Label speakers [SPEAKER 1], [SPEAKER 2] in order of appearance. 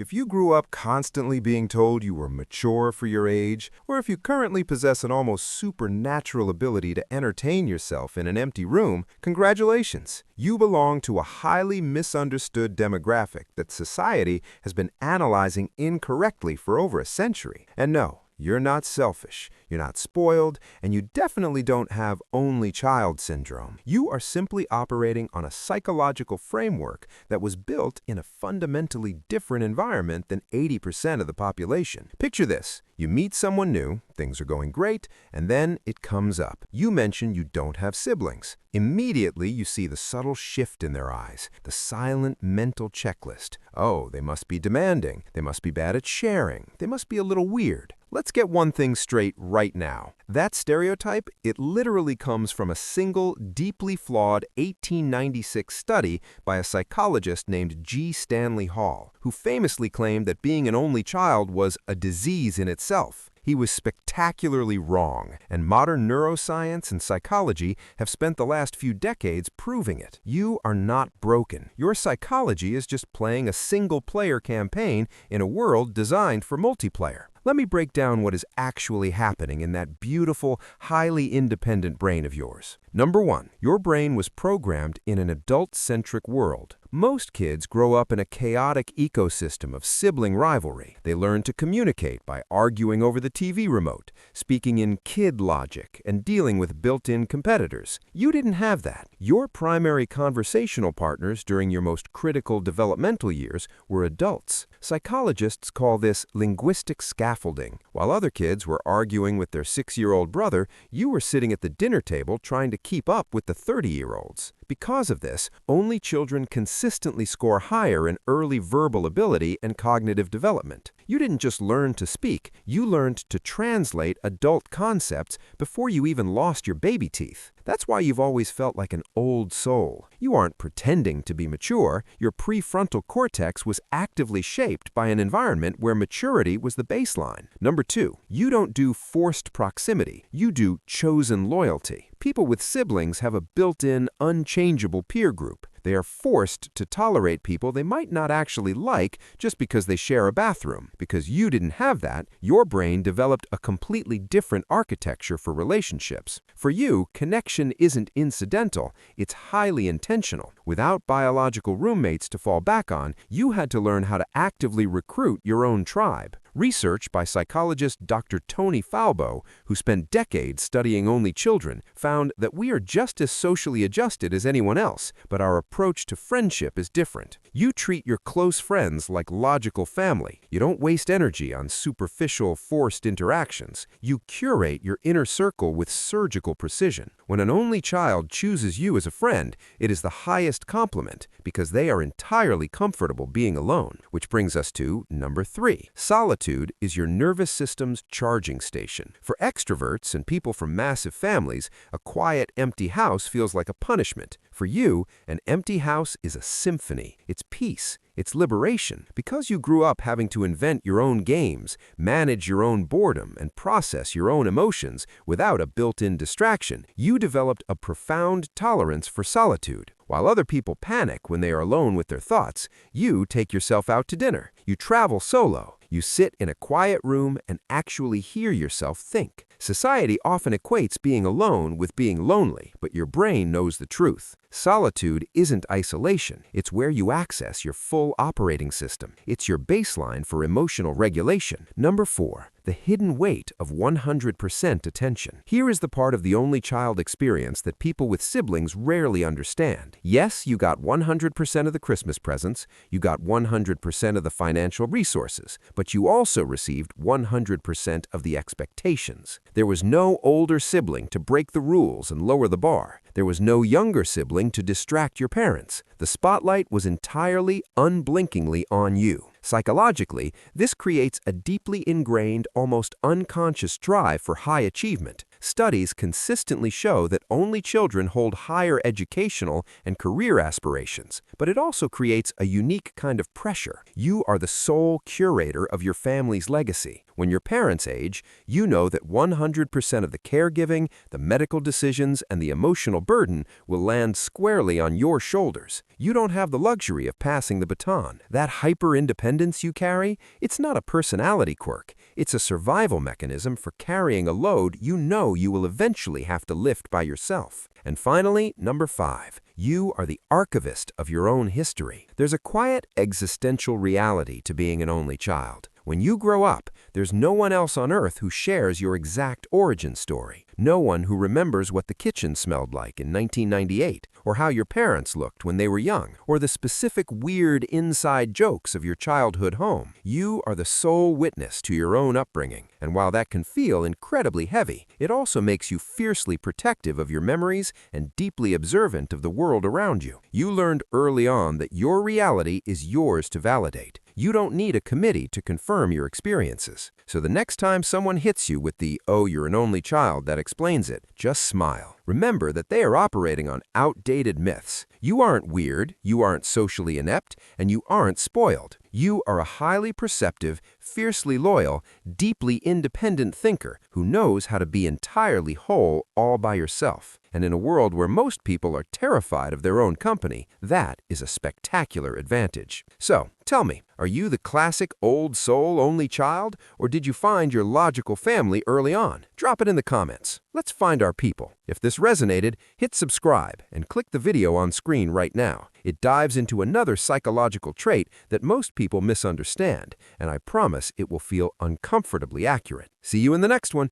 [SPEAKER 1] If you grew up constantly being told you were mature for your age, or if you currently possess an almost supernatural ability to entertain yourself in an empty room, congratulations! You belong to a highly misunderstood demographic that society has been analyzing incorrectly for over a century. And no, you're not selfish, you're not spoiled, and you definitely don't have only child syndrome. You are simply operating on a psychological framework that was built in a fundamentally different environment than 80% of the population. Picture this. You meet someone new, things are going great, and then it comes up. You mention you don't have siblings. Immediately, you see the subtle shift in their eyes, the silent mental checklist. Oh, they must be demanding. They must be bad at sharing. They must be a little weird. Let's get one thing straight right now. That stereotype, it literally comes from a single, deeply flawed 1896 study by a psychologist named G. Stanley Hall, who famously claimed that being an only child was a disease in itself. He was spectacularly wrong, and modern neuroscience and psychology have spent the last few decades proving it. You are not broken. Your psychology is just playing a single-player campaign in a world designed for multiplayer. Let me break down what is actually happening in that beautiful, highly independent brain of yours. Number one, your brain was programmed in an adult-centric world. Most kids grow up in a chaotic ecosystem of sibling rivalry. They learn to communicate by arguing over the TV remote, speaking in kid logic, and dealing with built-in competitors. You didn't have that. Your primary conversational partners during your most critical developmental years were adults. Psychologists call this linguistic scaffolding. While other kids were arguing with their 6-year-old brother, you were sitting at the dinner table trying to keep up with the 30-year-olds. Because of this, only children consistently score higher in early verbal ability and cognitive development. You didn't just learn to speak, you learned to translate adult concepts before you even lost your baby teeth. That's why you've always felt like an old soul. You aren't pretending to be mature. Your prefrontal cortex was actively shaped by an environment where maturity was the baseline. Number two, you don't do forced proximity. You do chosen loyalty. People with siblings have a built-in, unchangeable peer group. They are forced to tolerate people they might not actually like just because they share a bathroom. Because you didn't have that, your brain developed a completely different architecture for relationships. For you, connection isn't incidental, it's highly intentional. Without biological roommates to fall back on, you had to learn how to actively recruit your own tribe. Research by psychologist Dr. Tony Falbo, who spent decades studying only children, found that we are just as socially adjusted as anyone else, but our approach to friendship is different. You treat your close friends like logical family. You don't waste energy on superficial, forced interactions. You curate your inner circle with surgical precision. When an only child chooses you as a friend, it is the highest compliment because they are entirely comfortable being alone. Which brings us to number three. Solitude is your nervous system's charging station. For extroverts and people from massive families, a quiet, empty house feels like a punishment. For you, an empty house is a symphony. It's peace. It's liberation. Because you grew up having to invent your own games, manage your own boredom, and process your own emotions without a built-in distraction, you developed a profound tolerance for solitude. While other people panic when they are alone with their thoughts, you take yourself out to dinner. You travel solo. You sit in a quiet room and actually hear yourself think. Society often equates being alone with being lonely, but your brain knows the truth. Solitude isn't isolation. It's where you access your full operating system. It's your baseline for emotional regulation. Number four, the hidden weight of 100% attention. Here is the part of the only child experience that people with siblings rarely understand. Yes, you got 100% of the Christmas presents, you got 100% of the financial resources, but you also received 100% of the expectations. There was no older sibling to break the rules and lower the bar. There was no younger sibling to distract your parents. The spotlight was entirely, unblinkingly on you. Psychologically, this creates a deeply ingrained, almost unconscious drive for high achievement. Studies consistently show that only children hold higher educational and career aspirations, but it also creates a unique kind of pressure. You are the sole curator of your family's legacy. When your parents age, you know that 100% of the caregiving, the medical decisions, and the emotional burden will land squarely on your shoulders. You don't have the luxury of passing the baton. That hyper-independence you carry, it's not a personality quirk. It's a survival mechanism for carrying a load you know you will eventually have to lift by yourself. And finally, number 5, you are the archivist of your own history. There's a quiet existential reality to being an only child. When you grow up, there's no one else on earth who shares your exact origin story. No one who remembers what the kitchen smelled like in 1998, or how your parents looked when they were young, or the specific weird inside jokes of your childhood home. You are the sole witness to your own upbringing, and while that can feel incredibly heavy, it also makes you fiercely protective of your memories and deeply observant of the world around you. You learned early on that your reality is yours to validate. You don't need a committee to confirm your experiences. So the next time someone hits you with the "oh, you're an only child" that explains it, just smile. Remember that they are operating on outdated myths. You aren't weird, you aren't socially inept, and you aren't spoiled. You are a highly perceptive, fiercely loyal, deeply independent thinker who knows how to be entirely whole all by yourself. And in a world where most people are terrified of their own company, that is a spectacular advantage. So, tell me, are you the classic old soul only child, or did you find your logical family early on? Drop it in the comments. Let's find our people. If this resonated, hit subscribe and click the video on screen right now. It dives into another psychological trait that most people misunderstand, and I promise it will feel uncomfortably accurate. See you in the next one.